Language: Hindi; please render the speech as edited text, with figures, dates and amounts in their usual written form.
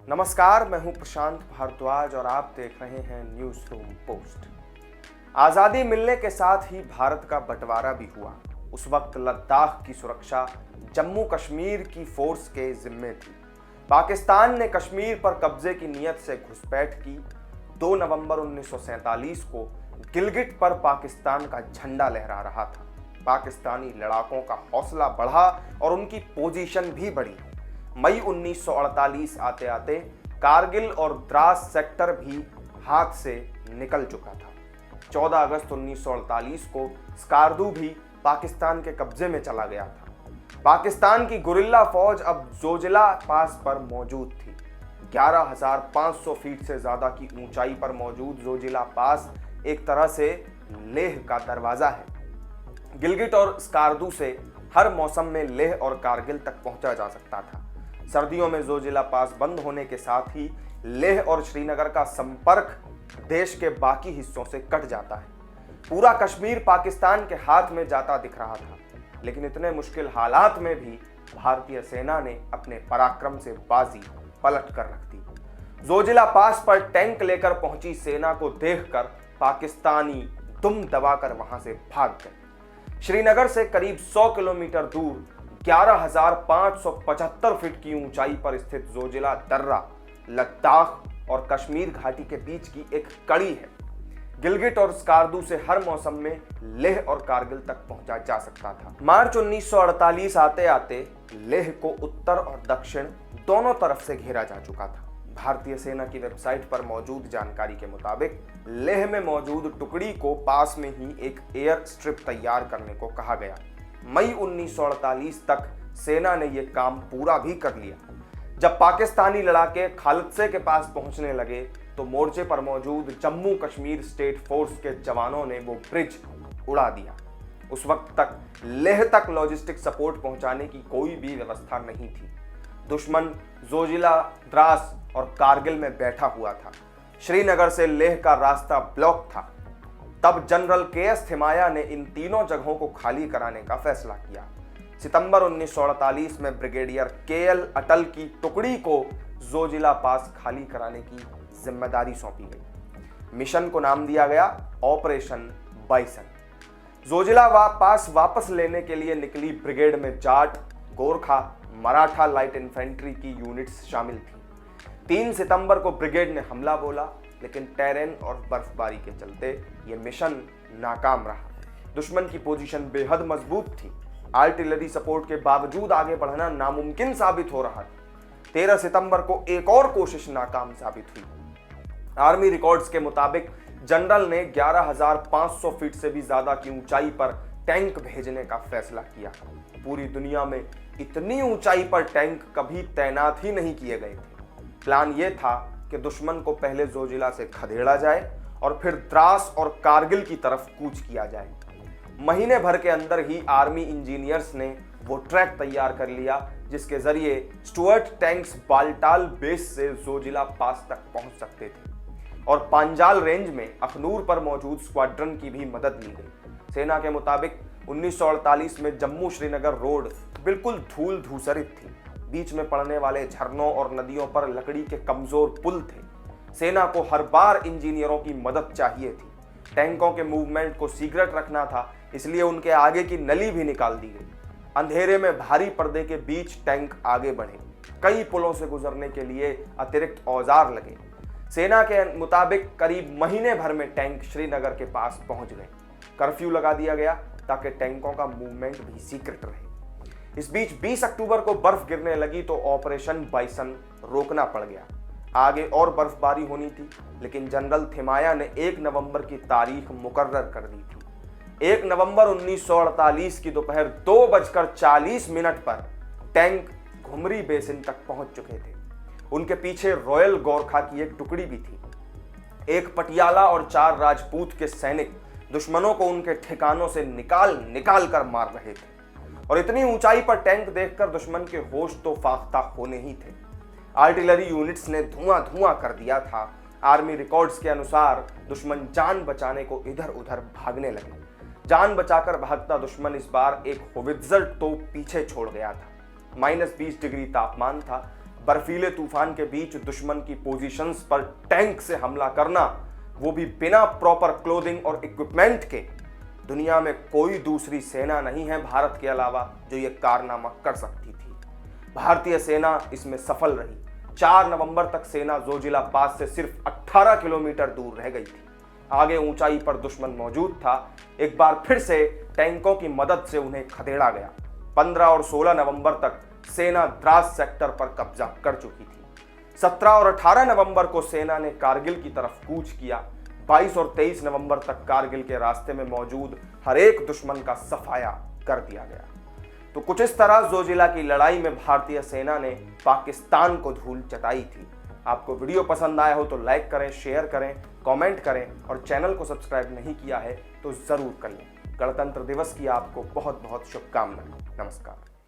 नमस्कार, मैं हूं प्रशांत भारद्वाज और आप देख रहे हैं न्यूज रूम पोस्ट। आजादी मिलने के साथ ही भारत का बंटवारा भी हुआ। उस वक्त लद्दाख की सुरक्षा जम्मू कश्मीर की फोर्स के जिम्मे थी। पाकिस्तान ने कश्मीर पर कब्जे की नीयत से घुसपैठ की। 2 नवंबर 1947 को गिलगिट पर पाकिस्तान का झंडा लहरा रहा था। पाकिस्तानी लड़ाकों का हौसला बढ़ा और उनकी पोजीशन भी बढ़ी। मई 1948 आते आते कारगिल और द्रास सेक्टर भी हाथ से निकल चुका था। 14 अगस्त 1948 को स्कार्दू भी पाकिस्तान के कब्जे में चला गया था। पाकिस्तान की गुरिल्ला फौज अब जोजिला पास पर मौजूद थी। 11,500 फीट से ज्यादा की ऊंचाई पर मौजूद जोजिला पास एक तरह से लेह का दरवाजा है। गिलगिट और स्कार्दू से हर मौसम में लेह और कारगिल तक पहुंचा जा सकता था। सर्दियों में जोजिला पास बंद होने के साथ ही लेह और श्रीनगर का संपर्क देश के बाकी हिस्सों से कट जाता है। पूरा कश्मीर पाकिस्तान के हाथ में जाता दिख रहा था, लेकिन इतने मुश्किल हालात में भी भारतीय सेना ने अपने पराक्रम से बाजी पलट कर रख दी। जोजिला पास पर टैंक लेकर पहुंची सेना को देखकर पाकिस्तानी दुम दबाकर वहां से भाग गए। श्रीनगर से करीब 100 किलोमीटर दूर 11,575 फीट की ऊंचाई पर स्थित जोजिला दर्रा लद्दाख और कश्मीर घाटी के बीच की एक कड़ी है। गिलगिट और स्कार्दू से हर मौसम में लेह और कारगिल तक पहुंचा जा सकता था। मार्च 1948 आते आते लेह को उत्तर और दक्षिण दोनों तरफ से घेरा जा चुका था। भारतीय सेना की वेबसाइट पर मौजूद जानकारी के मुताबिक लेह में मौजूद टुकड़ी को पास में ही एक एयर स्ट्रिप तैयार करने को कहा गया। मई 1948 तक सेना ने यह काम पूरा भी कर लिया। जब पाकिस्तानी लड़ाके खालदसे के पास पहुंचने लगे तो मोर्चे पर मौजूद जम्मू कश्मीर स्टेट फोर्स के जवानों ने वो ब्रिज उड़ा दिया। उस वक्त तक लेह तक लॉजिस्टिक सपोर्ट पहुंचाने की कोई भी व्यवस्था नहीं थी। दुश्मन जोजिला, द्रास और कारगिल में बैठा हुआ था। श्रीनगर से लेह का रास्ता ब्लॉक था। तब जनरल के.एस. थिमाया ने इन तीनों जगहों को खाली कराने का फैसला किया। सितंबर 1948 में ब्रिगेडियर के.एल. अटल की टुकड़ी को जोजिला पास खाली कराने की जिम्मेदारी सौंपी गई। मिशन को नाम दिया गया ऑपरेशन बाइसन। जोजिला पास वापस लेने के लिए निकली ब्रिगेड में जाट, गोरखा, मराठा लाइट इन्फेंट्री की यूनिट्स शामिल थी। 3 सितंबर को ब्रिगेड ने हमला बोला, लेकिन टेरेन और बर्फबारी के चलते यह मिशन नाकाम रहा। दुश्मन की पोजीशन बेहद मजबूत थी। आर्टिलरी सपोर्ट के बावजूद आगे बढ़ना नामुमकिन साबित हो रहा था। 13 सितंबर को एक और कोशिश नाकाम साबित हुई। आर्मी रिकॉर्ड्स के मुताबिक जनरल ने 11,500 फीट से भी ज्यादा की ऊंचाई पर टैंक भेजने का फैसला किया। पूरी दुनिया में इतनी ऊंचाई पर टैंक कभी तैनात ही नहीं किए गए थे। प्लान यह था कि दुश्मन को पहले जोजिला से खदेड़ा जाए और फिर द्रास और कारगिल की तरफ कूच किया जाए। महीने भर के अंदर ही आर्मी इंजीनियर्स ने वो ट्रैक तैयार कर लिया जिसके जरिए स्टुअर्ट टैंक्स बाल्टाल बेस से जोजिला पास तक पहुंच सकते थे और पांजाल रेंज में अखनूर पर मौजूद स्क्वाड्रन की भी मदद ली गई। सेना के मुताबिक 1948 में जम्मू श्रीनगर रोड बिल्कुल धूल धूसरित थी। बीच में पड़ने वाले झरनों और नदियों पर लकड़ी के कमजोर पुल थे। सेना को हर बार इंजीनियरों की मदद चाहिए थी। टैंकों के मूवमेंट को सीक्रेट रखना था, इसलिए उनके आगे की नली भी निकाल दी गई। अंधेरे में भारी पर्दे के बीच टैंक आगे बढ़े। कई पुलों से गुजरने के लिए अतिरिक्त औजार लगे। सेना के मुताबिक करीब महीने भर में टैंक श्रीनगर के पास पहुंच गए। कर्फ्यू लगा दिया गया ताकि टैंकों का मूवमेंट भी सीक्रेट रहे। इस बीच 20 अक्टूबर को बर्फ गिरने लगी तो ऑपरेशन बाइसन रोकना पड़ गया। आगे और बर्फबारी होनी थी, लेकिन जनरल थिमाया ने 1 नवंबर की तारीख मुकर्रर कर दी थी। 1 नवंबर 1948 की दोपहर 2:40 पर टैंक घुमरी बेसिन तक पहुंच चुके थे। उनके पीछे रॉयल गोरखा की एक टुकड़ी भी थी। एक पटियाला और 4 राजपूत के सैनिक दुश्मनों को उनके ठिकानों से निकाल कर मार रहे थे और इतनी ऊंचाई पर टैंक देखकर दुश्मन के होश तो फाख्ता होने ही थे। आर्टिलरी यूनिट्स ने धुआं कर दिया था। आर्मी रिकॉर्ड्स के अनुसार दुश्मन जान बचाने को इधर उधर भागने लगे। जान बचाकर भागता दुश्मन इस बार एक होवित्जर तोप पीछे छोड़ गया था। -20 डिग्री तापमान था। बर्फीले तूफान के बीच दुश्मन की पोजीशंस पर टैंक से हमला करना, वो भी बिना प्रॉपर क्लोथिंग और इक्विपमेंट के, दुनिया में कोई दूसरी सेना नहीं है भारत के अलावा जो ये कारनामा कर सकती थी। भारतीय सेना इसमें सफल रही। 4 नवंबर तक सेना जोजिला पास से सिर्फ 18 किलोमीटर दूर रह गई थी। आगे ऊंचाई पर दुश्मन मौजूद था। एक बार फिर से टैंकों की मदद से उन्हें खदेड़ा गया। 15 और 16 नवंबर तक सेना द्रास सेक्टर पर कब्जा कर चुकी थी। 17 और 18 नवंबर को सेना ने कारगिल की तरफ कूच किया। 22 और 23 नवंबर तक कारगिल के रास्ते में मौजूद हर एक दुश्मन का सफाया कर दिया गया। तो कुछ इस तरह जोजिला की लड़ाई में भारतीय सेना ने पाकिस्तान को धूल चटाई थी। आपको वीडियो पसंद आया हो तो लाइक करें, शेयर करें, कमेंट करें और चैनल को सब्सक्राइब नहीं किया है तो जरूर कर लें। गणतंत्र दिवस की आपको बहुत बहुत शुभकामनाएं। नमस्कार।